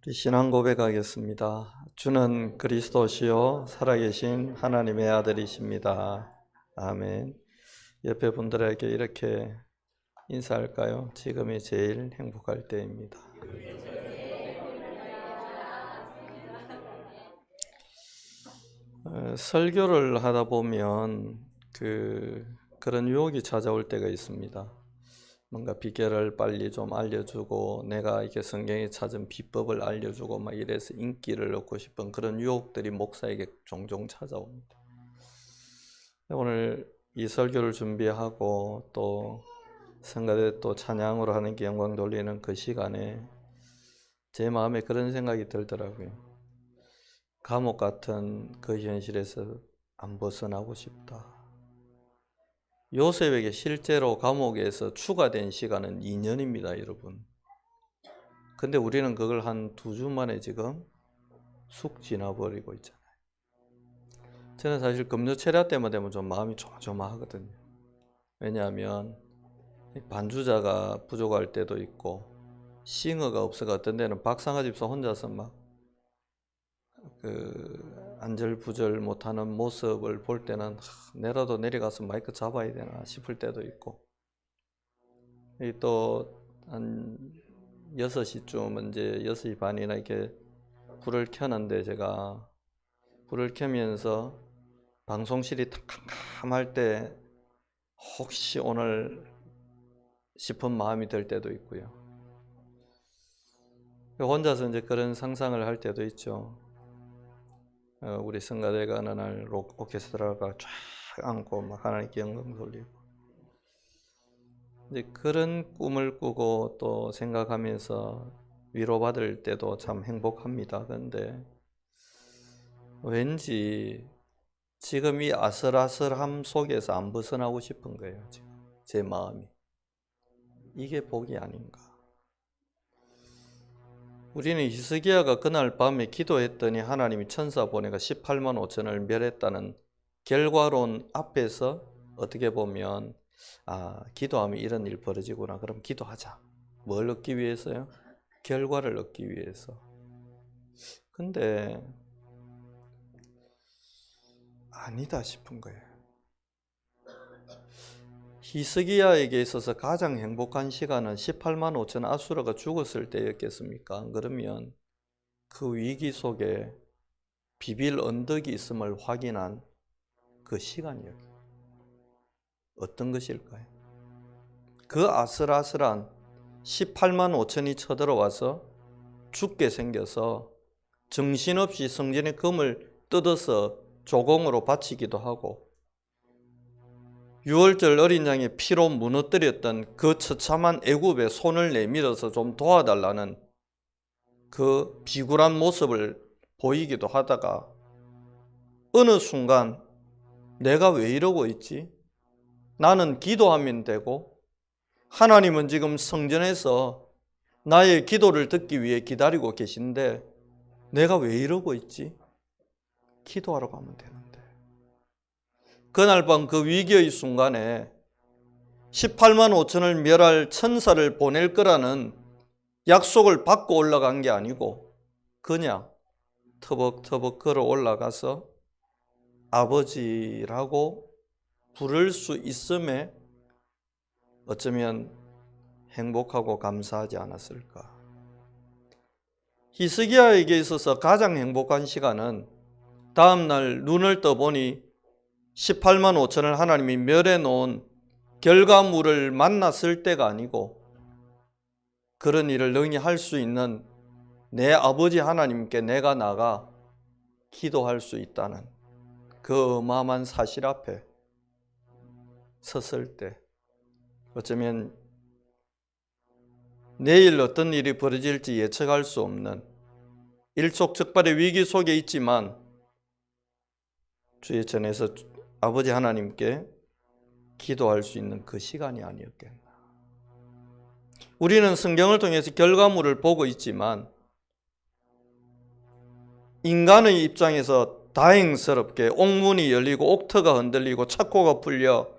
우리 신앙 고백하겠습니다. 주는 그리스도시요 살아계신 하나님의 아들이십니다. 아멘. 옆에 분들에게 이렇게 인사할까요? 지금이 제일 행복할 때입니다. 설교를 하다 보면 그런 유혹이 찾아올 때가 있습니다. 뭔가 비결을 빨리 좀 알려주고 내가 이게 성경에 찾은 비법을 알려주고 막 이래서 인기를 얻고 싶은 그런 유혹들이 목사에게 종종 찾아옵니다. 오늘 이 설교를 준비하고 또 성가대 또 찬양으로 하는 게 영광 돌리는 그 시간에 제 마음에 그런 생각이 들더라고요. 감옥 같은 그 현실에서 안 벗어나고 싶다. 요셉에게 실제로 감옥에서 추가된 시간은 2년입니다, 여러분. 근데 우리는 그걸 한 2주 만에 지금 쑥 지나버리고 있잖아요. 저는 사실 금요체라 때만 되면 좀 마음이 조마조마하거든요. 왜냐하면 반주자가 부족할 때도 있고 싱어가 없어가 어떤 데는 박상아 집사 혼자서 막 안절부절 못하는 모습을 볼 때는 내라도 내려가서 마이크 잡아야 되나 싶을 때도 있고, 또 한 6시쯤 이제 6시 반이나 이렇게 불을 켜는데 제가 불을 켜면서 방송실이 탁 캄캄할 때 혹시 오늘 싶은 마음이 들 때도 있고요. 혼자서 이제 그런 상상을 할 때도 있죠. 우리 성가대가 어느 날 오케스트라가 쫙 안고 막 하나님께 영광 돌리고, 이제 그런 꿈을 꾸고 또 생각하면서 위로받을 때도 참 행복합니다. 그런데 왠지 지금 이 아슬아슬함 속에서 안 벗어나고 싶은 거예요. 지금 제 마음이. 이게 복이 아닌가. 우리는 히스기야가 그날 밤에 기도했더니 하나님이 천사 보내가 18만 5천을 멸했다는 결과론 앞에서 어떻게 보면 기도하면 이런 일 벌어지구나. 그럼 기도하자. 뭘 얻기 위해서요? 결과를 얻기 위해서. 근데 아니다 싶은 거예요. 히스기야에게 있어서 가장 행복한 시간은 18만 5천 아수라가 죽었을 때였겠습니까? 그러면 그 위기 속에 비빌 언덕이 있음을 확인한 그 시간이에요. 어떤 것일까요? 그 아슬아슬한 18만 5천이 쳐들어와서 죽게 생겨서 정신없이 성전의 금을 뜯어서 조공으로 바치기도 하고, 유월절 어린 양의 피로 무너뜨렸던 그 처참한 애굽에 손을 내밀어서 좀 도와달라는 그 비굴한 모습을 보이기도 하다가 어느 순간 내가 왜 이러고 있지? 나는 기도하면 되고 하나님은 지금 성전에서 나의 기도를 듣기 위해 기다리고 계신데 내가 왜 이러고 있지? 기도하러 가면 되는데. 그날 밤 그 위기의 순간에 18만 5천을 멸할 천사를 보낼 거라는 약속을 받고 올라간 게 아니고 그냥 터벅터벅 걸어 올라가서 아버지라고 부를 수 있음에 어쩌면 행복하고 감사하지 않았을까. 히스기야에게 있어서 가장 행복한 시간은 다음날 눈을 떠보니 18만 5천을 하나님이 멸해 놓은 결과물을 만났을 때가 아니고 그런 일을 능히 할 수 있는 내 아버지 하나님께 내가 나가 기도할 수 있다는 그 어마어마한 사실 앞에 섰을 때, 어쩌면 내일 어떤 일이 벌어질지 예측할 수 없는 일촉즉발의 위기 속에 있지만 주의 전에서 아버지 하나님께 기도할 수 있는 그 시간이 아니었겠나. 우리는 성경을 통해서 결과물을 보고 있지만 인간의 입장에서 다행스럽게 옥문이 열리고 옥터가 흔들리고 착고가 풀려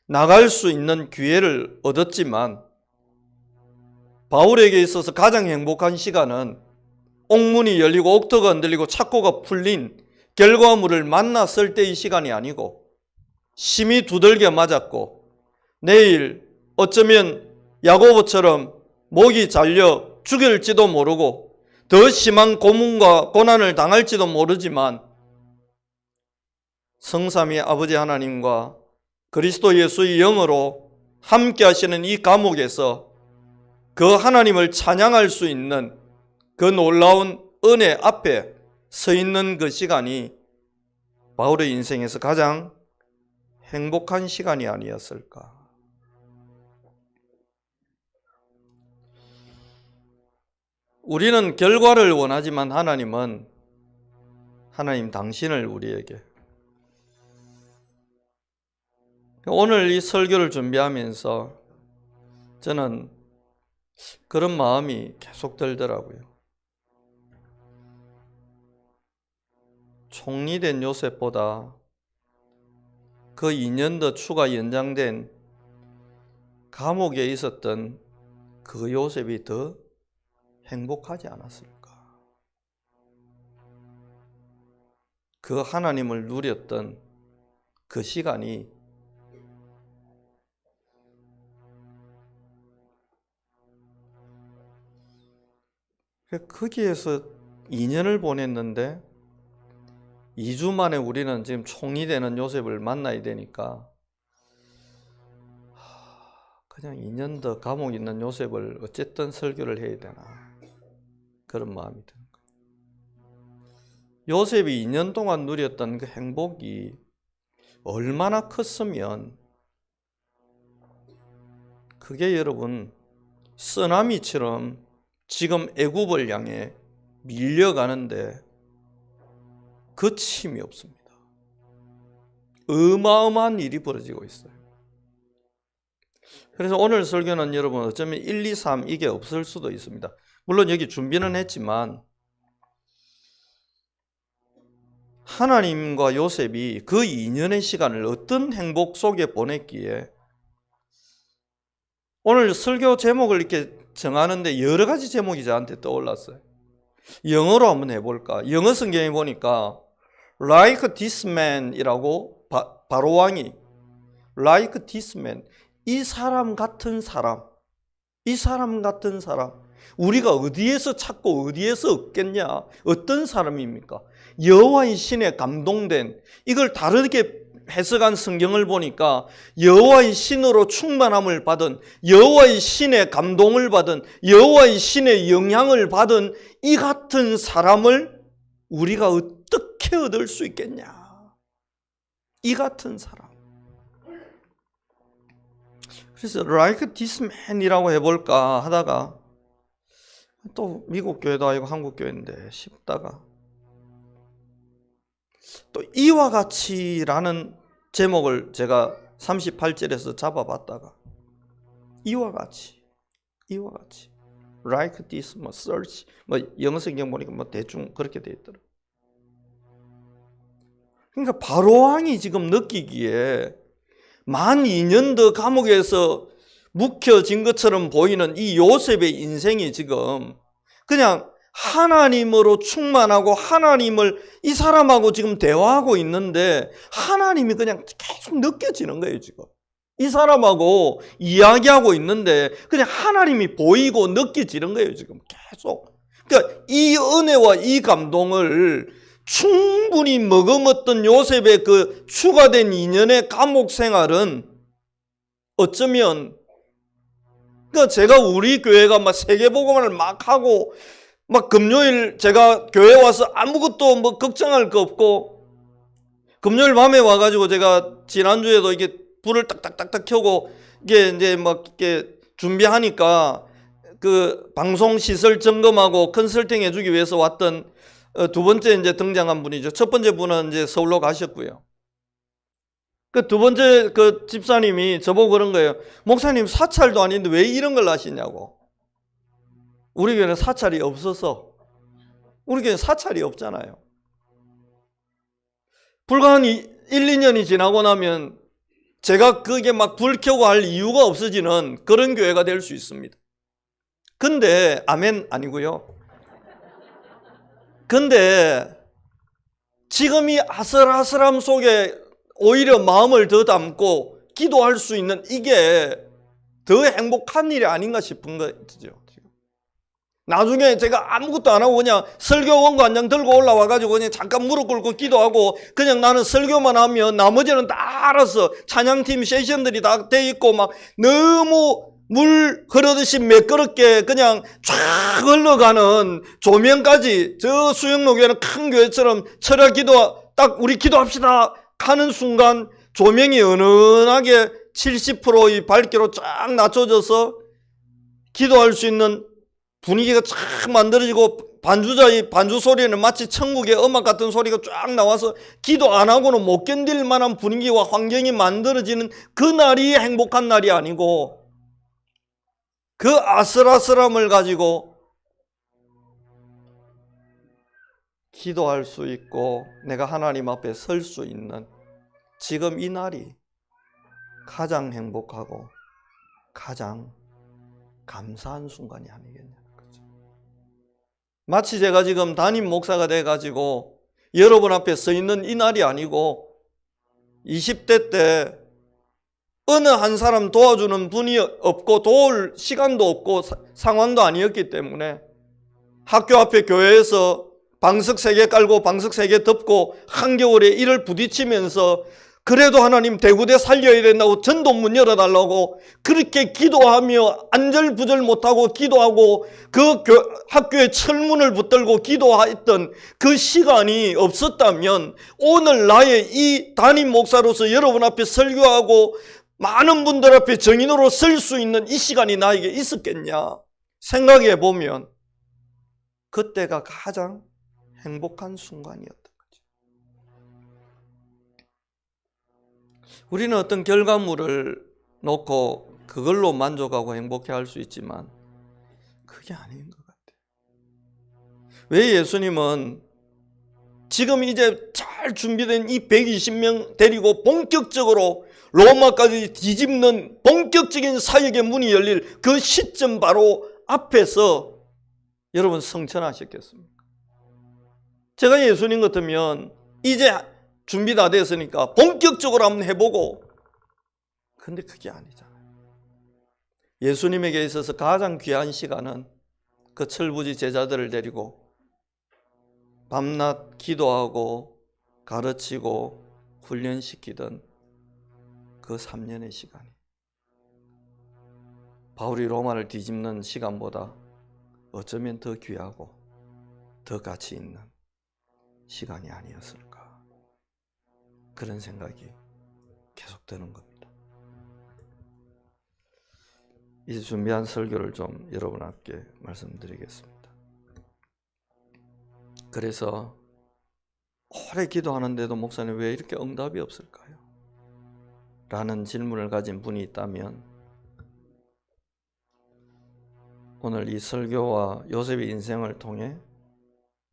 나갈 수 있는 기회를 얻었지만 바울에게 있어서 가장 행복한 시간은 옥문이 열리고 옥터가 흔들리고 착고가 풀린 결과물을 만났을 때의 시간이 아니고 심히 두들겨 맞았고 내일 어쩌면 야고보처럼 목이 잘려 죽일지도 모르고 더 심한 고문과 고난을 당할지도 모르지만 성삼위 아버지 하나님과 그리스도 예수의 영으로 함께 하시는 이 감옥에서 그 하나님을 찬양할 수 있는 그 놀라운 은혜 앞에 서 있는 그 시간이 바울의 인생에서 가장 행복한 시간이 아니었을까. 우리는 결과를 원하지만 하나님 당신을 우리에게. 오늘 이 설교를 준비하면서 저는 그런 마음이 계속 들더라고요. 총리된 요셉보다 그 2년 더 추가 연장된 감옥에 있었던 그 요셉이 더 행복하지 않았을까? 그 하나님을 누렸던 그 시간이 거기에서 2년을 보냈는데 2주 만에 우리는 지금 총리 되는 요셉을 만나야 되니까 그냥 2년 더 감옥에 있는 요셉을 어쨌든 설교를 해야 되나 그런 마음이 드는 거예요. 요셉이 2년 동안 누렸던 그 행복이 얼마나 컸으면 그게 여러분 쓰나미처럼 지금 애굽을 향해 밀려가는데 그침이 없습니다. 어마어마한 일이 벌어지고 있어요. 그래서 오늘 설교는 여러분 어쩌면 1, 2, 3 이게 없을 수도 있습니다. 물론 여기 준비는 했지만 하나님과 요셉이 그 2년의 시간을 어떤 행복 속에 보냈기에 오늘 설교 제목을 이렇게 정하는데 여러 가지 제목이 저한테 떠올랐어요. 영어로 한번 해볼까? 영어 성경에 보니까 like this man 이라고 바로 왕이 like this man, 이 사람 같은 사람, 이 사람 같은 사람, 우리가 어디에서 찾고 어디에서 얻겠냐? 어떤 사람입니까? 여호와의 신에 감동된, 이걸 다르게 해석한 성경을 보니까 여호와의 신으로 충만함을 받은, 여호와의 신의 감동을 받은, 여호와의 신의 영향을 받은 이 같은 사람을 우리가 어떻게 얻을 수 있겠냐? 이 같은 사람. 그래서 like this man이라고 해볼까 하다가 또 미국 교회도 아니고 한국 교회인데 싶다가 또 이와 같이라는 제목을 제가 38절에서 잡아봤다가 이와 같이 like this, search, 영어 성경 보니까 대충 그렇게 돼 있더라고요. 그러니까 바로왕이 지금 느끼기에 만 2년 더 감옥에서 묵혀진 것처럼 보이는 이 요셉의 인생이 지금 그냥 하나님으로 충만하고 하나님을 이 사람하고 지금 대화하고 있는데 하나님이 그냥 계속 느껴지는 거예요. 지금 이 사람하고 이야기하고 있는데 그냥 하나님이 보이고 느껴지는 거예요. 지금 계속. 그러니까 이 은혜와 이 감동을 충분히 머금었던 요셉의 그 추가된 2년의 감옥 생활은 어쩌면 그러니까 제가 우리 교회가 막 세계복음을 막 하고 막 금요일 제가 교회 와서 아무것도 걱정할 거 없고 금요일 밤에 와가지고 제가 지난주에도 이게 불을 딱딱딱딱 켜고 이게 이제 막 이렇게 준비하니까 그 방송 시설 점검하고 컨설팅 해주기 위해서 왔던 두 번째 이제 등장한 분이죠. 첫 번째 분은 이제 서울로 가셨고요. 그 두 번째 그 집사님이 저보고 그런 거예요. 목사님 사찰도 아닌데 왜 이런 걸 하시냐고. 우리 교회는 사찰이 없어서. 우리 교회는 사찰이 없잖아요. 불과 한 1, 2년이 지나고 나면 제가 그게 막 불 켜고 할 이유가 없어지는 그런 교회가 될 수 있습니다. 근데 아멘 아니고요. 근데 지금 이 아슬아슬함 속에 오히려 마음을 더 담고 기도할 수 있는 이게 더 행복한 일이 아닌가 싶은 거죠. 나중에 제가 아무것도 안 하고 그냥 설교 원고 한 장 들고 올라와가지고 그냥 잠깐 무릎 꿇고 기도하고 그냥 나는 설교만 하면 나머지는 다 알아서 찬양팀 세션들이 다 돼 있고 막 너무 물 흐르듯이 매끄럽게 그냥 쫙 흘러가는 조명까지 저 수영록에는 큰 교회처럼 철야 기도 딱 우리 기도합시다 하는 순간 조명이 은은하게 70%의 밝기로 쫙 낮춰져서 기도할 수 있는 분위기가 쫙 만들어지고 반주자의 반주 소리는 마치 천국의 음악 같은 소리가 쫙 나와서 기도 안 하고는 못 견딜 만한 분위기와 환경이 만들어지는 그 날이 행복한 날이 아니고 그 아슬아슬함을 가지고 기도할 수 있고 내가 하나님 앞에 설 수 있는 지금 이 날이 가장 행복하고 가장 감사한 순간이 아니겠냐. 마치 제가 지금 담임 목사가 돼가지고 여러분 앞에 서 있는 이 날이 아니고 20대 때 어느 한 사람 도와주는 분이 없고 도울 시간도 없고 상황도 아니었기 때문에 학교 앞에 교회에서 방석 3개 깔고 방석 3개 덮고 한겨울에 이를 부딪히면서 그래도 하나님 대구대 살려야 된다고 전동문 열어달라고 그렇게 기도하며 안절부절 못하고 기도하고 그 학교에 철문을 붙들고 기도했던 그 시간이 없었다면 오늘 나의 이 담임 목사로서 여러분 앞에 설교하고 많은 분들 앞에 증인으로 설 수 있는 이 시간이 나에게 있었겠냐 생각해 보면 그때가 가장 행복한 순간이었다. 우리는 어떤 결과물을 놓고 그걸로 만족하고 행복해할 수 있지만 그게 아닌 것 같아요. 왜 예수님은 지금 이제 잘 준비된 이 120명 데리고 본격적으로 로마까지 뒤집는 본격적인 사역의 문이 열릴 그 시점 바로 앞에서 여러분 성천하셨겠습니까? 제가 예수님 같으면 이제 준비 다 됐으니까 본격적으로 한번 해보고 근데 그게 아니잖아요. 예수님에게 있어서 가장 귀한 시간은 그 철부지 제자들을 데리고 밤낮 기도하고 가르치고 훈련시키던 그 3년의 시간이 바울이 로마를 뒤집는 시간보다 어쩌면 더 귀하고 더 가치 있는 시간이 아니었을까 그런 생각이 계속 드는 겁니다. 이제 준비한 설교를 좀 여러분 앞에 말씀드리겠습니다. 그래서 오래 기도하는데도 목사님 왜 이렇게 응답이 없을까요? 라는 질문을 가진 분이 있다면 오늘 이 설교와 요셉의 인생을 통해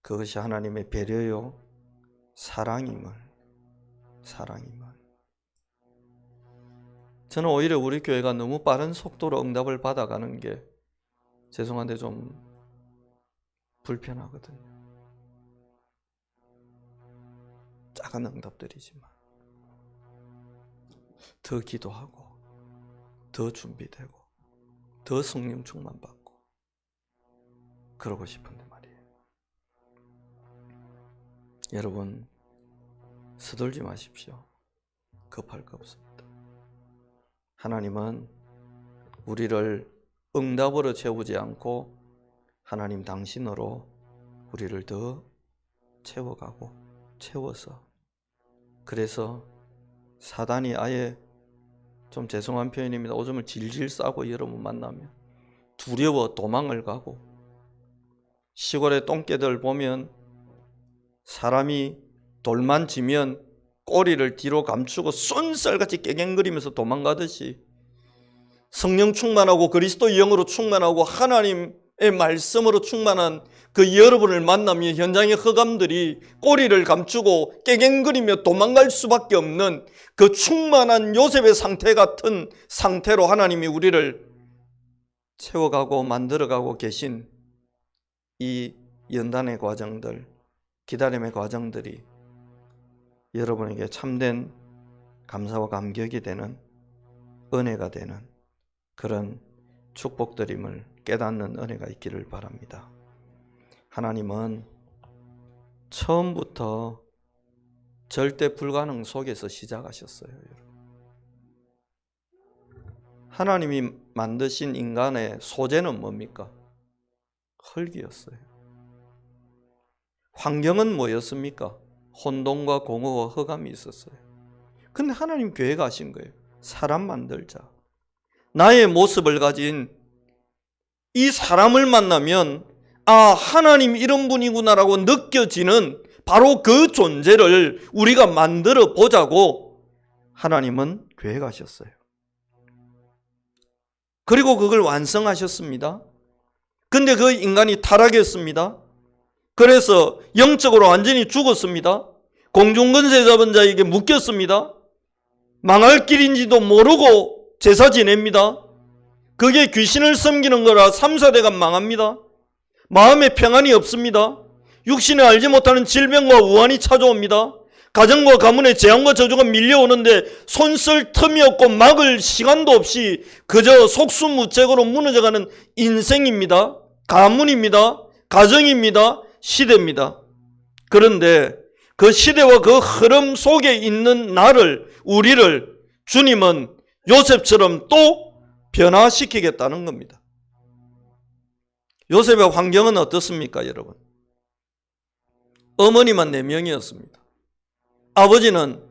그것이 하나님의 배려요 사랑임을 저는 오히려 우리 교회가 너무 빠른 속도로 응답을 받아가는 게 죄송한데 좀 불편하거든요. 작은 응답들이지만 더 기도하고 더 준비되고 더 성령 충만받고 그러고 싶은데 말이에요. 여러분 서둘지 마십시오. 급할 거 없습니다. 하나님은 우리를 응답으로 채우지 않고 하나님 당신으로 우리를 더 채워가고 채워서 그래서 사단이 아예 좀 죄송한 표현입니다. 오줌을 질질 싸고 여러분 만나면 두려워 도망을 가고 시골의 똥개들 보면 사람이 돌만 지면 꼬리를 뒤로 감추고 쏜살같이 깨갱거리면서 도망가듯이 성령 충만하고 그리스도 영으로 충만하고 하나님의 말씀으로 충만한 그 여러분을 만나면 현장의 흑암들이 꼬리를 감추고 깨갱거리며 도망갈 수밖에 없는 그 충만한 요셉의 상태 같은 상태로 하나님이 우리를 채워가고 만들어가고 계신 이 연단의 과정들 기다림의 과정들이 여러분에게 참된 감사와 감격이 되는 은혜가 되는 그런 축복드림을 깨닫는 은혜가 있기를 바랍니다. 하나님은 처음부터 절대 불가능 속에서 시작하셨어요. 하나님이 만드신 인간의 소재는 뭡니까? 흙이었어요. 환경은 뭐였습니까? 혼돈과 공허와 흑암이 있었어요. 근데 하나님 계획하신 거예요. 사람 만들자. 나의 모습을 가진 이 사람을 만나면 아, 하나님 이런 분이구나라고 느껴지는 바로 그 존재를 우리가 만들어 보자고 하나님은 계획하셨어요. 그리고 그걸 완성하셨습니다. 근데 그 인간이 타락했습니다. 그래서 영적으로 완전히 죽었습니다. 공중권세 잡은 자에게 묶였습니다. 망할 길인지도 모르고 제사 지냅니다. 그게 귀신을 섬기는 거라 3, 4대가 망합니다. 마음에 평안이 없습니다. 육신에 알지 못하는 질병과 우환이 찾아옵니다. 가정과 가문의 재앙과 저주가 밀려오는데 손 쓸 틈이 없고 막을 시간도 없이 그저 속수무책으로 무너져가는 인생입니다. 가문입니다. 가정입니다. 시대입니다. 그런데 그 시대와 그 흐름 속에 있는 나를, 우리를 주님은 요셉처럼 또 변화시키겠다는 겁니다. 요셉의 환경은 어떻습니까, 여러분? 어머니만 4명이었습니다. 아버지는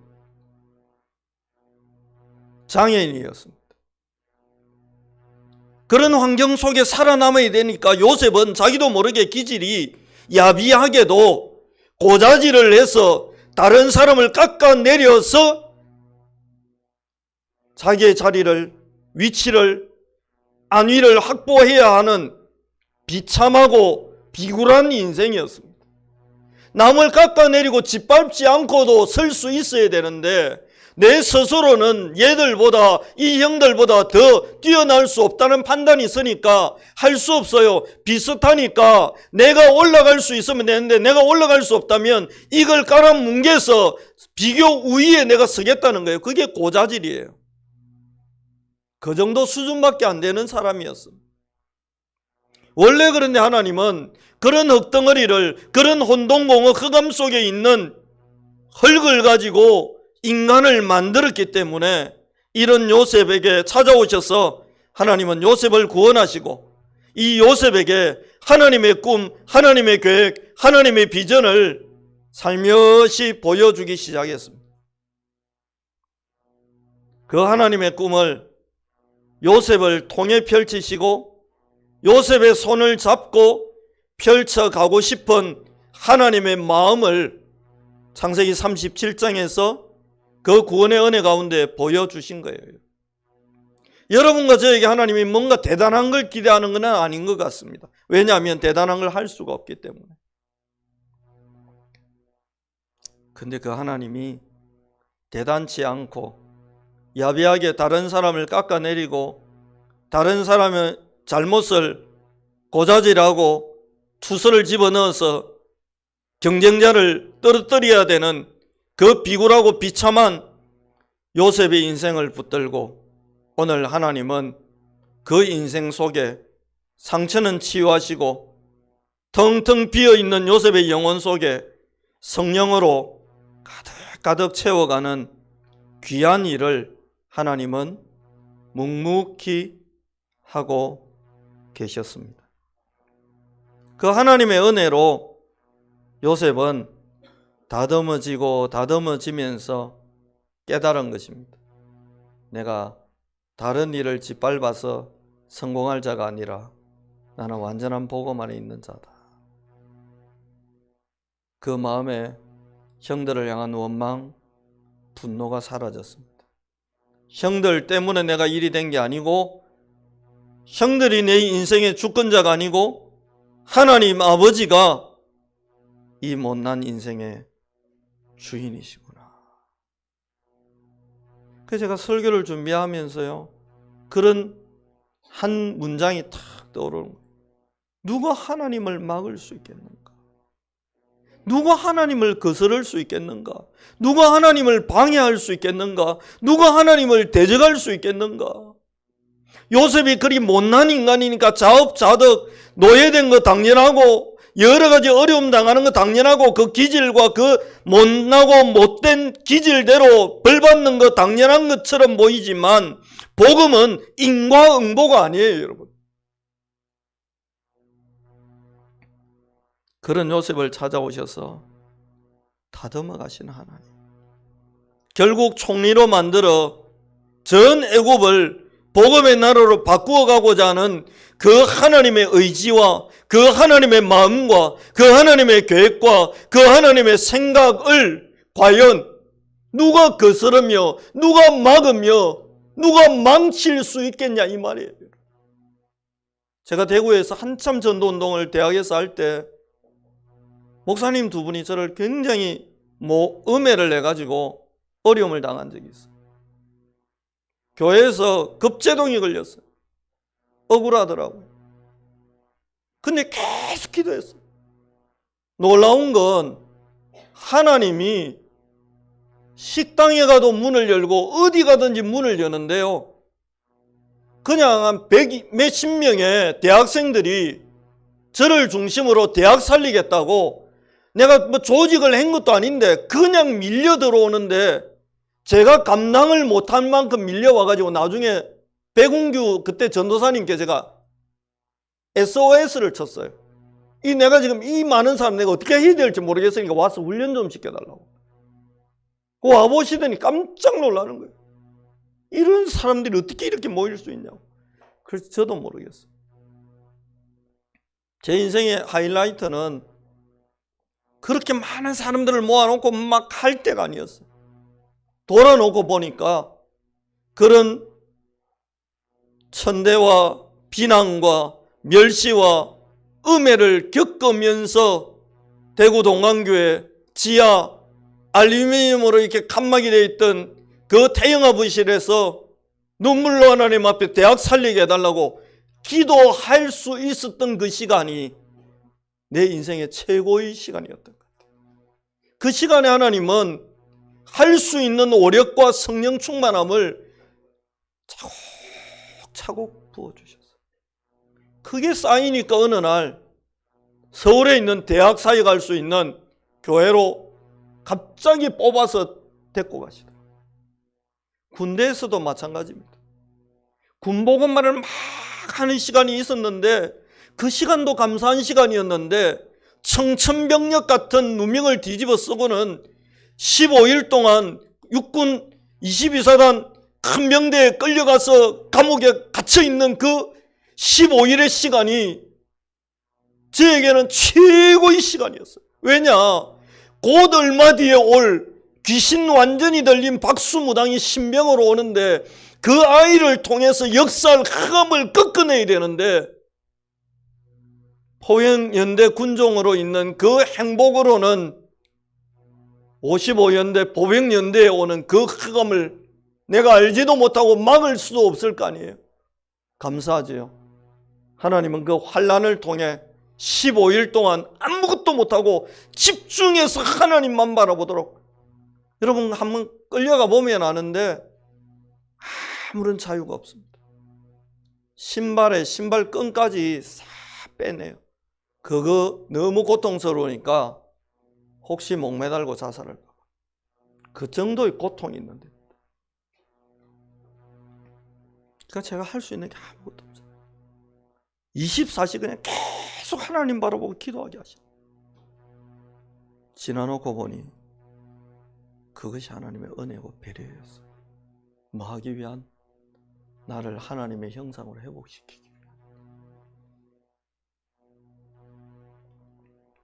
장애인이었습니다. 그런 환경 속에 살아남아야 되니까 요셉은 자기도 모르게 기질이 야비하게도 고자질을 해서 다른 사람을 깎아내려서 자기의 자리를, 위치를, 안위를 확보해야 하는 비참하고 비굴한 인생이었습니다. 남을 깎아내리고 짓밟지 않고도 설 수 있어야 되는데 내 스스로는 얘들보다, 이 형들보다 더 뛰어날 수 없다는 판단이 있으니까 할 수 없어요. 비슷하니까 내가 올라갈 수 있으면 되는데 내가 올라갈 수 없다면 이걸 깔아뭉개서 비교 우위에 내가 서겠다는 거예요. 그게 고자질이에요. 그 정도 수준밖에 안 되는 사람이었습니다. 원래 그런데 하나님은 그런 흙덩어리를, 그런 혼돈공허 흑암 속에 있는 흙을 가지고 인간을 만들었기 때문에 이런 요셉에게 찾아오셔서 하나님은 요셉을 구원하시고 이 요셉에게 하나님의 꿈, 하나님의 계획, 하나님의 비전을 살며시 보여주기 시작했습니다. 그 하나님의 꿈을 요셉을 통해 펼치시고 요셉의 손을 잡고 펼쳐가고 싶은 하나님의 마음을 창세기 37장에서 그 구원의 은혜 가운데 보여주신 거예요. 여러분과 저에게 하나님이 뭔가 대단한 걸 기대하는 건 아닌 것 같습니다. 왜냐하면 대단한 걸 할 수가 없기 때문에. 근데 그 하나님이 대단치 않고 야비하게 다른 사람을 깎아내리고 다른 사람의 잘못을 고자질하고 투서를 집어넣어서 경쟁자를 떨어뜨려야 되는 그 비굴하고 비참한 요셉의 인생을 붙들고 오늘 하나님은 그 인생 속에 상처는 치유하시고 텅텅 비어있는 요셉의 영혼 속에 성령으로 가득가득 채워가는 귀한 일을 하나님은 묵묵히 하고 계셨습니다. 그 하나님의 은혜로 요셉은 다듬어지고 다듬어지면서 깨달은 것입니다. 내가 다른 일을 짓밟아서 성공할 자가 아니라 나는 완전한 복음 안에 있는 자다. 그 마음에 형들을 향한 원망, 분노가 사라졌습니다. 형들 때문에 내가 일이 된 게 아니고 형들이 내 인생의 주권자가 아니고 하나님 아버지가 이 못난 인생의 주인이시구나. 그래서 제가 설교를 준비하면서요, 그런 한 문장이 탁 떠오르는 거예요. 누가 하나님을 막을 수 있겠는가? 누가 하나님을 거스를 수 있겠는가? 누가 하나님을 방해할 수 있겠는가? 누가 하나님을 대적할 수 있겠는가? 요셉이 그리 못난 인간이니까 자업자득 노예된 거 당연하고 여러 가지 어려움 당하는 거 당연하고 그 기질과 그 못나고 못된 기질대로 벌 받는 거 당연한 것처럼 보이지만 복음은 인과응보가 아니에요, 여러분. 그런 요셉을 찾아오셔서 다듬어 가시는 하나님. 결국 총리로 만들어 전 애굽을 복음의 나라로 바꾸어 가고자 하는 그 하나님의 의지와 그 하나님의 마음과 그 하나님의 계획과 그 하나님의 생각을 과연 누가 거스르며 누가 막으며 누가 망칠 수 있겠냐 이 말이에요. 제가 대구에서 한참 전도운동을 대학에서 할 때 목사님 두 분이 저를 굉장히 음해를 내가지고 어려움을 당한 적이 있어요. 교회에서 급제동이 걸렸어요. 억울하더라고요. 근데 계속 기도했어요. 놀라운 건 하나님이 식당에 가도 문을 열고 어디 가든지 문을 여는데요. 그냥 한 몇십 명의 대학생들이 저를 중심으로 대학 살리겠다고 내가 조직을 한 것도 아닌데 그냥 밀려 들어오는데 제가 감당을 못한 만큼 밀려와가지고 나중에 백운규 그때 전도사님께 제가 SOS를 쳤어요. 내가 지금 이 많은 사람 내가 어떻게 해야 될지 모르겠으니까 와서 훈련 좀 시켜달라고. 와보시더니 깜짝 놀라는 거예요. 이런 사람들이 어떻게 이렇게 모일 수 있냐고. 그래서 저도 모르겠어요. 제 인생의 하이라이트는 그렇게 많은 사람들을 모아놓고 막 할 때가 아니었어요. 돌아놓고 보니까 그런 천대와 비난과 멸시와 음해를 겪으면서 대구 동강교회 지하 알루미늄으로 이렇게 칸막이 되어 있던 그 태영아부실에서 눈물로 하나님 앞에 대학 살리게 해달라고 기도할 수 있었던 그 시간이 내 인생의 최고의 시간이었던 것 같아요. 그 시간에 하나님은 할 수 있는 오력과 성령 충만함을 차곡차곡 부어주셨어요. 그게 쌓이니까 어느 날 서울에 있는 대학 사회 갈 수 있는 교회로 갑자기 뽑아서 데리고 가시더라고요. 군대에서도 마찬가지입니다. 군복음만을 막 하는 시간이 있었는데 그 시간도 감사한 시간이었는데 청천벽력 같은 누명을 뒤집어 쓰고는 15일 동안 육군 22사단 큰 병대에 끌려가서 감옥에 갇혀있는 그 15일의 시간이 저에게는 최고의 시간이었어요. 왜냐? 곧 얼마 뒤에 올 귀신 완전히 들린 박수무당이 신병으로 오는데 그 아이를 통해서 역사를 흑암을 꺾어내야 되는데 포병연대 군종으로 있는 그 행복으로는 55연대 보병연대에 오는 그 흑암을 내가 알지도 못하고 막을 수도 없을 거 아니에요. 감사하지요. 하나님은 그 환난을 통해 15일 동안 아무것도 못하고 집중해서 하나님만 바라보도록. 여러분 한번 끌려가 보면 아는데 아무런 자유가 없습니다. 신발에 신발끈까지 싹 빼내요. 그거 너무 고통스러우니까 혹시 목 매달고 자살할까 봐. 그 정도의 고통이 있는데. 그러니까 제가 할 수 있는 게 아무것도 없어요. 24시 그냥 계속 하나님 바라보고 기도하게 하시고. 지나놓고 보니 그것이 하나님의 은혜고 배려였어요. 뭐 하기 위한? 나를 하나님의 형상으로 회복시키기 위한.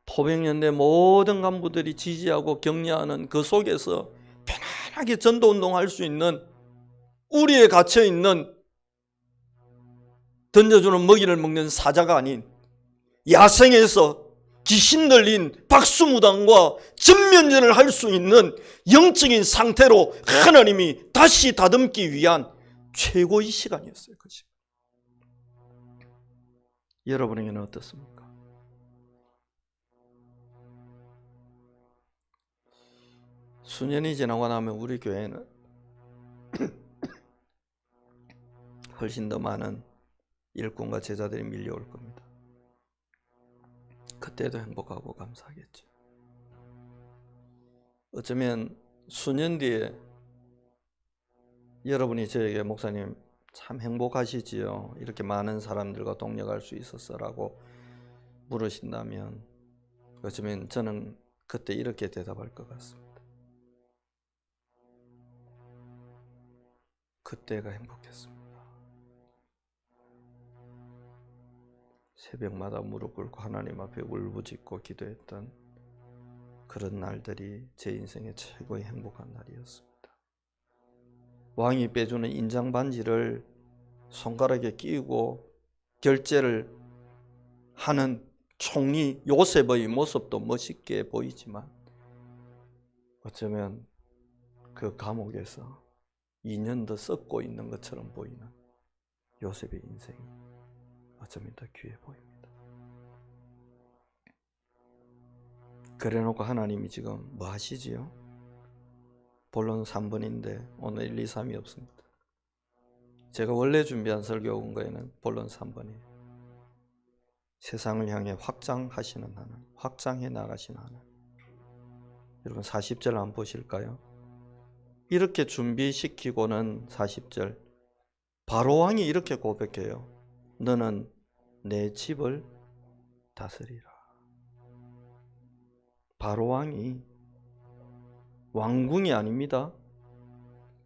포병연대 모든 간부들이 지지하고 격려하는 그 속에서 편안하게 전도운동할 수 있는 우리에 갇혀있는 던져주는 먹이를 먹는 사자가 아닌 야생에서 귀신 들린 박수무당과 전면전을 할 수 있는 영적인 상태로 하나님이 다시 다듬기 위한 최고의 시간이었어요. 그 시간. 여러분에게는 어떻습니까? 수년이 지나고 나면 우리 교회는 훨씬 더 많은 일꾼과 제자들이 밀려올 겁니다. 그때도 행복하고 감사하겠죠. 어쩌면 수년 뒤에 여러분이 저에게 목사님 참 행복하시지요? 이렇게 많은 사람들과 동력할 수 있었어라고 물으신다면 어쩌면 저는 그때 이렇게 대답할 것 같습니다. 그때가 행복했습니다. 새벽마다 무릎 꿇고 하나님 앞에 울부짖고 기도했던 그런 날들이 제 인생의 최고의 행복한 날이었습니다. 왕이 빼주는 인장 반지를 손가락에 끼우고 결제를 하는 총리 요셉의 모습도 멋있게 보이지만 어쩌면 그 감옥에서 2년 더 썩고 있는 것처럼 보이는 요셉의 인생이 어쩌면 더 귀해 보입니다. 그래놓고 하나님이 지금 뭐 하시지요? 본론 3번인데 오늘 1, 2, 3이 없습니다. 제가 원래 준비한 설교 온 거에는 본론 3번이에요. 세상을 향해 확장하시는 하나님, 확장해 나가시는 하나님. 여러분 40절 한번 보실까요? 이렇게 준비시키고는 40절 바로왕이 이렇게 고백해요. 너는 내 집을 다스리라. 바로왕이 왕궁이 아닙니다.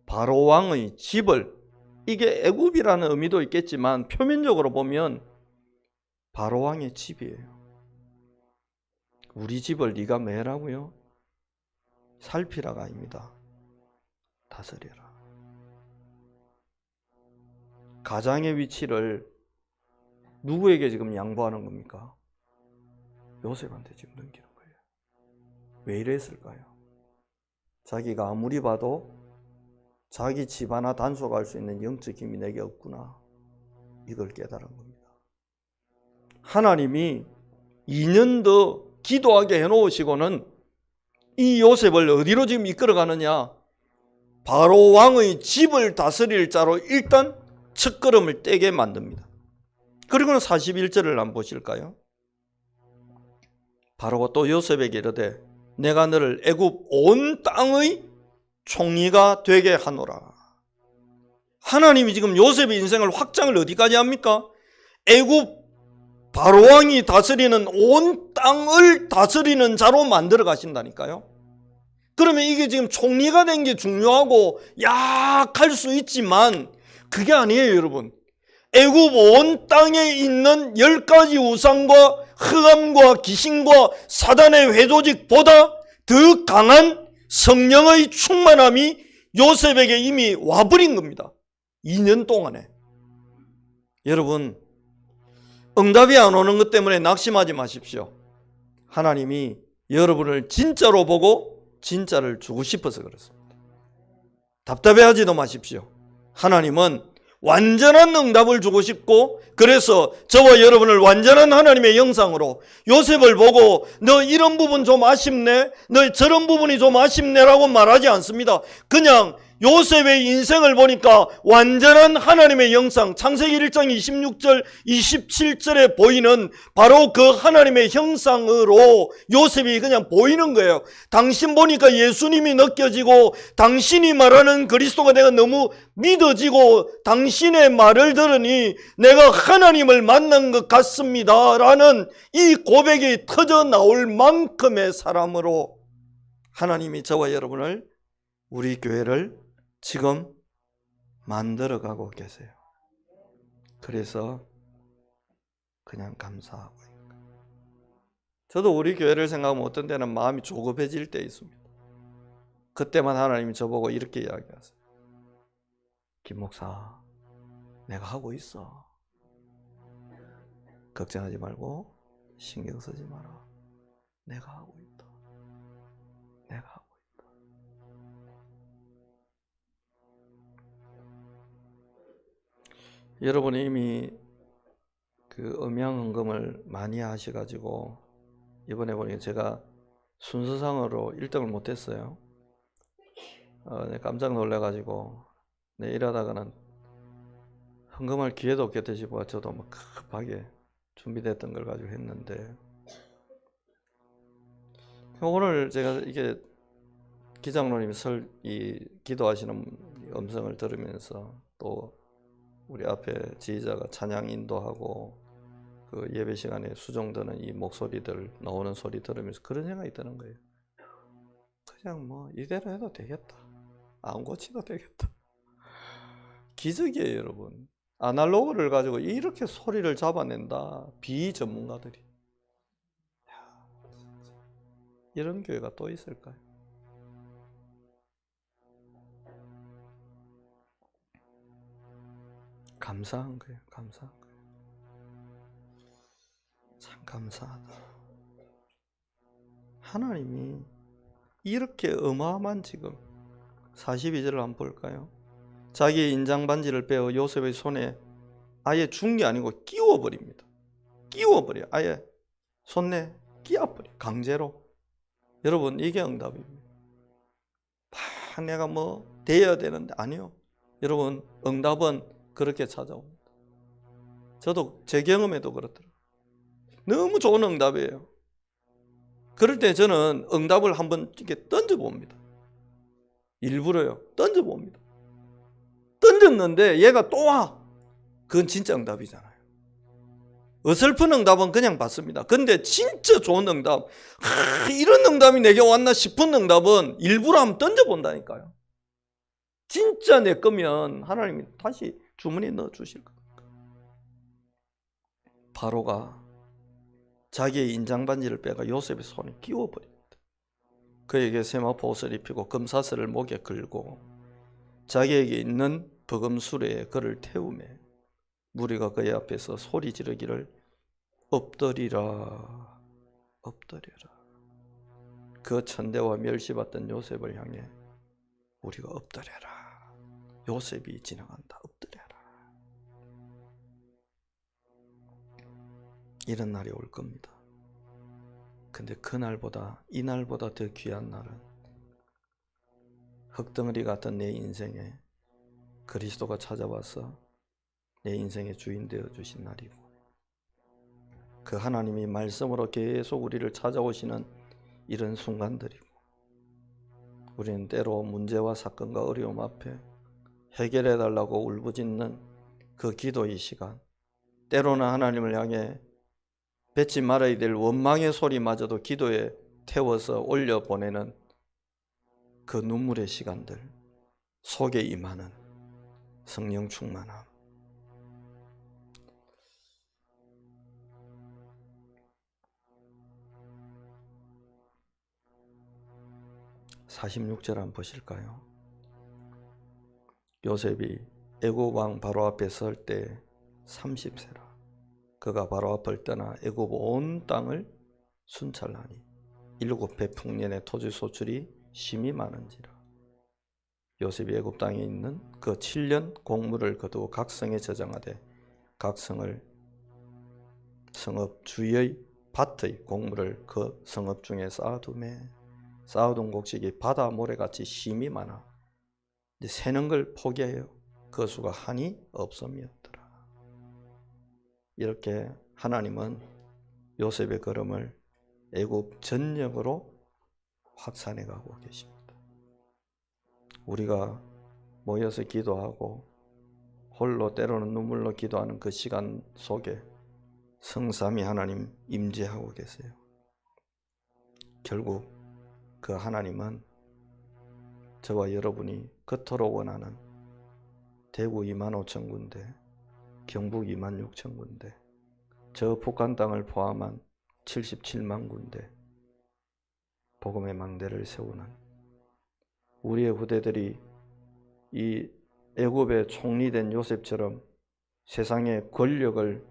바로왕의 집을, 이게 애굽이라는 의미도 있겠지만 표면적으로 보면 바로왕의 집이에요. 우리 집을 네가 매라고요? 살피라가 아닙니다. 다스려라. 가장의 위치를 누구에게 지금 양보하는 겁니까? 요셉한테 지금 넘기는 거예요. 왜 이랬을까요? 자기가 아무리 봐도 자기 집 하나 단속할 수 있는 영적 힘이 내게 없구나. 이걸 깨달은 겁니다. 하나님이 2년 더 기도하게 해놓으시고는 이 요셉을 어디로 지금 이끌어가느냐? 바로 왕의 집을 다스릴 자로 일단 첫걸음을 떼게 만듭니다. 그리고는 41절을 한번 보실까요? 바로가 또 요셉에게 이르되 내가 너를 애굽 온 땅의 총리가 되게 하노라. 하나님이 지금 요셉의 인생을 확장을 어디까지 합니까? 애굽 바로왕이 다스리는 온 땅을 다스리는 자로 만들어 가신다니까요. 그러면 이게 지금 총리가 된 게 중요하고 약할 수 있지만 그게 아니에요, 여러분. 애굽 온 땅에 있는 10가지 우상과 흑암과 귀신과 사단의 회조직보다 더 강한 성령의 충만함이 요셉에게 이미 와버린 겁니다. 2년 동안에. 여러분, 응답이 안 오는 것 때문에 낙심하지 마십시오. 하나님이 여러분을 진짜로 보고 진짜를 주고 싶어서 그렇습니다. 답답해하지도 마십시오. 하나님은 완전한 응답을 주고 싶고, 그래서 저와 여러분을 완전한 하나님의 형상으로 요셉을 보고 너 이런 부분 좀 아쉽네, 너 저런 부분이 좀 아쉽네라고 말하지 않습니다. 그냥 요셉의 인생을 보니까 완전한 하나님의 형상, 창세기 1장 26절 27절에 보이는 바로 그 하나님의 형상으로 요셉이 그냥 보이는 거예요. 당신 보니까 예수님이 느껴지고 당신이 말하는 그리스도가 내가 너무 믿어지고 당신의 말을 들으니 내가 하나님을 만난 것 같습니다 라는 이 고백이 터져 나올 만큼의 사람으로 하나님이 저와 여러분을, 우리 교회를 지금 만들어가고 계세요. 그래서 그냥 감사하고 있는 거예요. 저도 우리 교회를 생각하면 어떤 때는 마음이 조급해질 때 있습니다. 그때만 하나님이 저보고 이렇게 이야기하세요. 김 목사, 내가 하고 있어. 걱정하지 말고 신경 쓰지 마라. 내가 하고 있다. 내가 하고 있다. 여러분이 이미 그 음양헌금을 많이 하셔가지고 이번에 보니까 제가 순서상으로 1등을 못했어요. 내가 깜짝 놀래가지고 내 일하다가는 헌금할 기회도 없겠다 싶어 저도 막 급하게 준비됐던 걸 가지고 했는데, 오늘 제가 이게 기장로님 기도하시는 음성을 들으면서 또 우리 앞에 지휘자가 찬양 인도하고 그 예배 시간에 수정되는 이 목소리들 나오는 소리 들으면서 그런 생각이 드는 거예요. 그냥 뭐 이대로 해도 되겠다, 안 고치도 되겠다. 기적이에요 여러분. 아날로그를 가지고 이렇게 소리를 잡아낸다, 비전문가들이. 이런 교회가 또 있을까요? 감사한 거예요. 감사한 거예요. 참 감사하다. 하나님이 이렇게 어마어마한, 지금 42절을 한번 볼까요? 자기의 인장 반지를 빼어 요셉의 손에 아예 준 게 아니고 끼워버립니다. 끼워버려. 아예 손에 끼워버려. 강제로. 여러분, 이게 응답입니다. 내가 뭐 돼야 되는데, 아니요. 여러분, 응답은 그렇게 찾아옵니다. 저도 제 경험에도 그렇더라고요. 너무 좋은 응답이에요. 그럴 때 저는 응답을 한번 이렇게 던져봅니다. 일부러요. 던져봅니다. 던졌는데 얘가 또 와. 그건 진짜 응답이잖아요. 어설픈 응답은 그냥 받습니다. 근데 진짜 좋은 응답, 이런 응답이 내게 왔나 싶은 응답은 일부러 한번 던져본다니까요. 진짜 내 거면 하나님이 다시 주머니에 넣어주실 겁니다. 바로가 자기의 인장 반지를 빼가 요셉의 손에 끼워버립니다. 그에게 세마포 옷을 입히고 금사슬을 목에 걸고 자기에게 있는 버금 수레에 그를 태우매 무리가 그의 앞에서 소리 지르기를 엎드리라 엎드려라. 그 천대와 멸시받던 요셉을 향해 우리가 엎드려라. 요셉이 지나간다. 엎드려라. 이런 날이 올 겁니다. 근데 그날보다, 이날보다 더 귀한 날은 흙덩어리 같은 내 인생에 그리스도가 찾아와서 내 인생의 주인 되어 주신 날이고, 그 하나님이 말씀으로 계속 우리를 찾아오시는 이런 순간들이고, 우리는 때로 문제와 사건과 어려움 앞에 해결해 달라고 울부짖는 그 기도의 시간, 때로는 하나님을 향해 뱉지 말아야 될 원망의 소리마저도 기도에 태워서 올려보내는 그 눈물의 시간들 속에 임하는 성령 충만함. (46절) 한번 보실까요? 요셉이 애굽 왕 바로 앞에 설 때 30세라. 그가 바로 앞을 떠나 애굽 온 땅을 순찰하니 7배 풍년의 토지 소출이 심히 많은지라. 요셉이 애굽 땅에 있는 그 7년 곡물을 거두어 각 성에 저장하되 각 성을 성읍 주의 밭의 곡물을 그 성읍 중에 쌓아두매 쌓아둔 곡식이 바다 모래같이 심히 많아 세는 걸 포기하여 그 수가 한이 없음이었더라. 이렇게 하나님은 요셉의 걸음을 애굽 전역으로 확산해 가고 계십니다. 우리가 모여서 기도하고 홀로 때로는 눈물로 기도하는 그 시간 속에 성삼위 하나님 임재하고 계세요. 결국 그 하나님은 저와 여러분이 그토록 원하는 대구 25,000군데, 경북 26,000군데, 저 북한 땅을 포함한 77만 군데 복음의 망대를 세우는 우리의 후대들이 이 애굽의 총리된 요셉처럼 세상의 권력을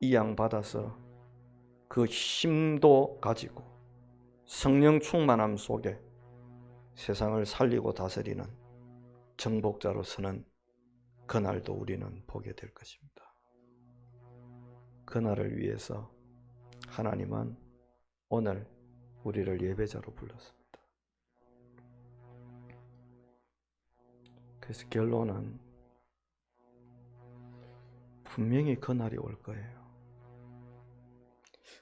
이양받아서 그 힘도 가지고 성령 충만함 속에 세상을 살리고 다스리는 정복자로 서는 그날도 우리는 보게 될 것입니다. 그날을 위해서 하나님은 오늘 우리를 예배자로 불렀습니다. 그래서 결론은 분명히 그날이 올 거예요.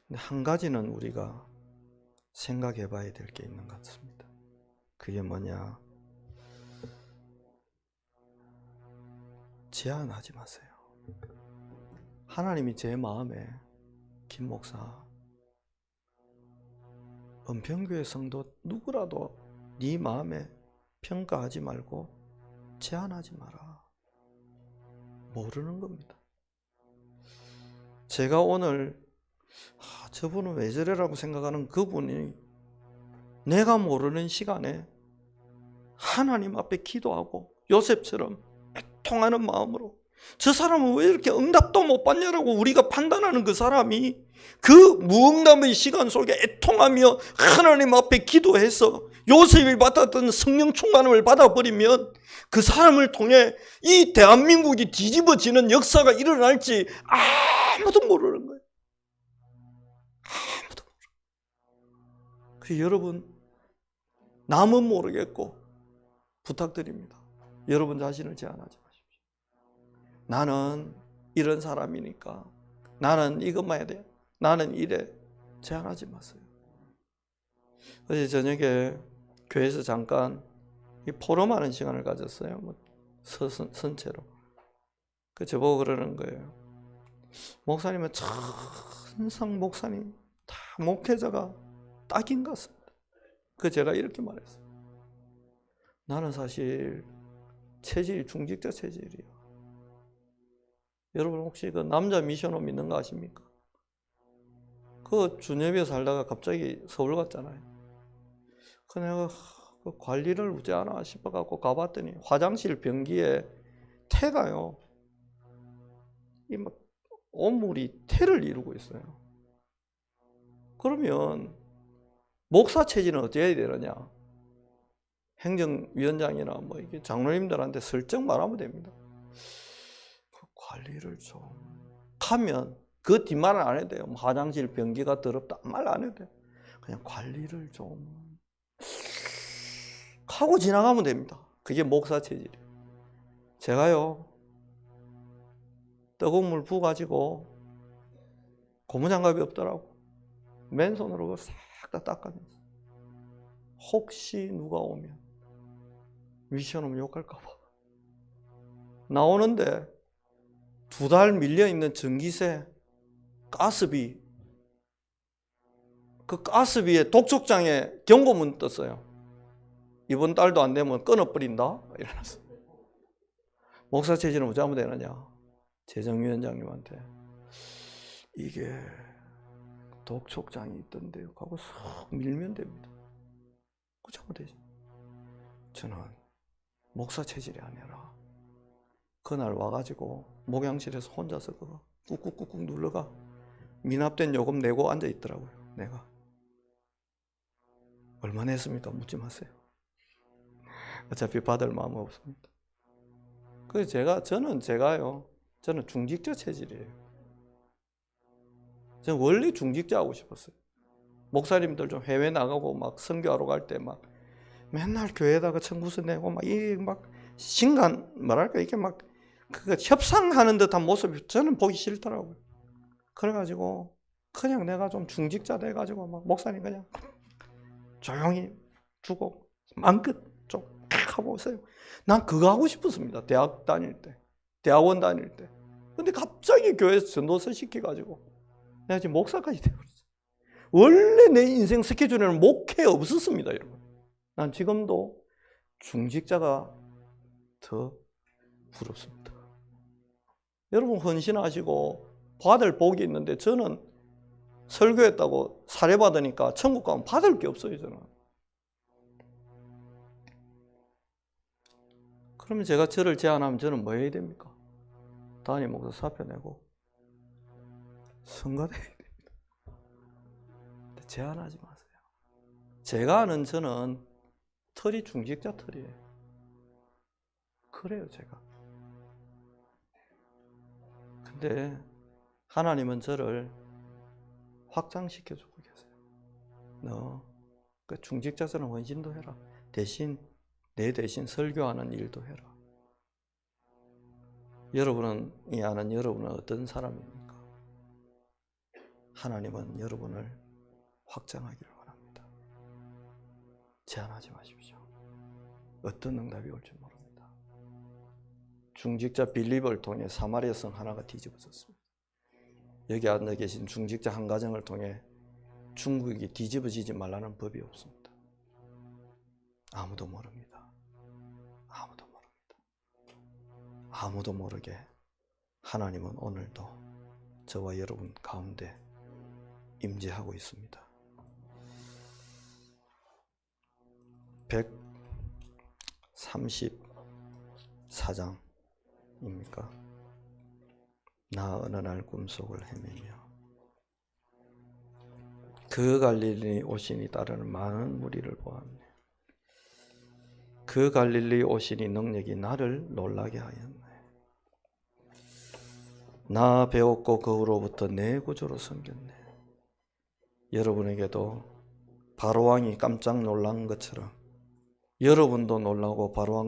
근데 한 가지는 우리가 생각해 봐야 될 게 있는 것 같습니다. 그게 뭐냐? 제한하지 마세요. 하나님이 제 마음에 김 목사, 은평교회 성도 누구라도 네 마음에 평가하지 말고 제한하지 마라. 모르는 겁니다. 제가 오늘 저분은 왜 저래라고 생각하는 그분이 내가 모르는 시간에 하나님 앞에 기도하고 요셉처럼 애통하는 마음으로 저 사람은 왜 이렇게 응답도 못 받냐라고 우리가 판단하는 그 사람이 그 무응답의 시간 속에 애통하며 하나님 앞에 기도해서 요셉이 받았던 성령 충만을 받아버리면 그 사람을 통해 이 대한민국이 뒤집어지는 역사가 일어날지 아무도 모르는 거예요. 아무도 모르는. 그래서 여러분, 남은 모르겠고 부탁드립니다. 여러분 자신을 제한하지 마십시오. 나는 이런 사람이니까, 나는 이것만 해야 돼, 나는 이래, 제한하지 마세요. 어제 저녁에 교회에서 잠깐 이 포럼하는 시간을 가졌어요. 선체로. 그 저보고 그러는 거예요. 목사님은 천상 목사님, 다 목회자가 딱인 것 같습니다. 그 제가 이렇게 말했어요. 나는 사실 체질이 중직자 체질이에요. 여러분 혹시 그 남자 미션홈 믿는 거 아십니까? 그 주내비에 살다가 갑자기 서울 갔잖아요. 그 내가 그 관리를 우지 않아 싶어갖고 가봤더니 화장실 변기에 태가요. 이 막 온물이 태를 이루고 있어요. 그러면 목사 체질은 어찌해야 되느냐? 행정위원장이나 뭐 이게 장로님들한테 슬쩍 말하면 됩니다. 그 관리를 좀 하면 그 뒷말은 안 해도 돼요. 화장실 변기가 더럽다 말 안 해도 돼요. 그냥 관리를 좀 하고 지나가면 됩니다. 그게 목사 체질이에요. 제가요, 뜨거운 물 부어가지고 고무장갑이 없더라고. 맨손으로 싹 다 닦아냈어. 혹시 누가 오면 미션 오면 욕할까봐. 나오는데 2달 밀려있는 전기세, 가스비, 그 가스비에 독촉장에 경고문 떴어요. 이번 달도 안 되면 끊어버린다. 이러면서. 목사 체질은 어찌 하면 되느냐? 재정위원장님한테 이게 독촉장이 있던데요 하고 쏙 밀면 됩니다. 그렇게 하면 되지. 저는 목사 체질이 아니라 그날 와가지고 목양실에서 혼자서 그거 꾹꾹꾹꾹 눌러가 미납된 요금 내고 앉아있더라고요. 내가 얼마 냈습니까? 묻지 마세요. 어차피 받을 마음 없습니다. 그래서 저는 중직자 체질이에요. 저는 원래 중직자 하고 싶었어요. 목사님들 좀 해외 나가고 막 선교하러 갈 때 막 맨날 교회에다가 청구서 내고 막 신간 뭐랄까 이게 막 그거 협상하는 듯한 모습이 저는 보기 싫더라고요. 그래가지고 그냥 내가 좀 중직자 돼가지고 막 목사님 그냥 조용히 주고 마음껏 좀 하고 오세요. 난 그거 하고 싶었습니다. 대학 다닐 때, 대학원 다닐 때. 근데 갑자기 교회에서 전도서 시켜가지고 내가 지금 목사까지 되어버렸어요. 원래 내 인생 스케줄에는 목회 없었습니다, 여러분. 난 지금도 중직자가 더 부럽습니다. 여러분 헌신하시고 받을 복이 있는데 저는 설교했다고 살해받으니까 천국 가면 받을 게 없어요, 저는. 그러면 제가 저를 제안하면 저는 뭐 해야 됩니까? 담임 목사 사표 내고 성가대야 됩니다. 제안하지 마세요. 제가 아는 저는 털이 중직자 털이에요. 그래요, 제가. 근데 하나님은 저를 확장시켜주고 계세요. 너 그 중직자처럼 헌신도 해라. 대신 내 대신 설교하는 일도 해라. 여러분이 아는 여러분은 어떤 사람입니까? 하나님은 여러분을 확장하기를 원합니다. 제한하지 마십시오. 어떤 응답이 올지 모릅니다. 중직자 빌립을 통해 사마리아 성 하나가 뒤집어졌습니다. 여기 앉아 계신 중직자 한 가정을 통해 중국이 뒤집어지지 말라는 법이 없습니다. 아무도 모릅니다. 아무도 모릅니다. 아무도 모르게 하나님은 오늘도 저와 여러분 가운데 임재하고 있습니다. 134장입니까? 나 어느 날 꿈속을 헤매며 그 갈릴리 오신이 따르는 많은 무리를 보았네. 그 갈릴리 오신이 능력이 나를 놀라게 하였네. 나 배웠고 그 후로부터 내 구주로 섬겼네. 여러분에게도 바로왕이 깜짝 놀란 것처럼 여러분도 놀라고 바로왕